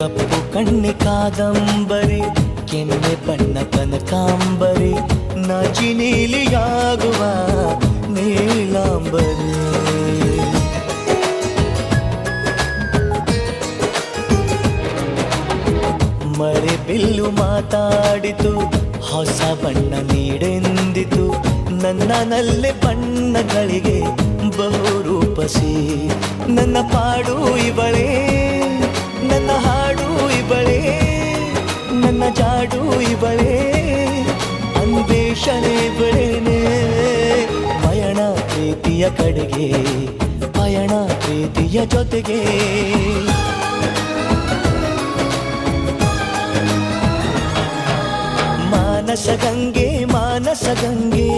ಕಪ್ಪು ಕಣ್ಣೆ ಕಾದಂಬರಿ, ಕೆನ್ನೆ ಬಣ್ಣ ಕನಕಾಂಬರಿ, ನಾಚಿ ನೀಲಿಯಾಗುವ ನೀಲಾಂಬರಿ. ಮಳೆ ಬಿಲ್ಲು ಮಾತಾಡಿತು, ಹೊಸ ಬಣ್ಣ ನೀಡೆಂದಿತು, ನನ್ನ ನಲ್ಲೆ ಬಣ್ಣಗಳಿಗೆ ಬಹುರೂಪಸಿ. ನನ್ನ ಪಾಡು ಇವಳೇ, ನನ್ನ ಹಾಡು ಇವಳೇ, ನನ್ನ ಜಾಡು ಇವಳೇ, ಅನ್ವೇಷಣೆ ಇವಳೇನೆ. ಪಯಣ ಪ್ರೀತಿಯ ಕಡೆಗೆ, ಪಯಣ ಪ್ರೀತಿಯ ಜೊತೆಗೆ. ಮಾನಸ ಗಂಗೆ, ಮಾನಸ ಗಂಗೆ,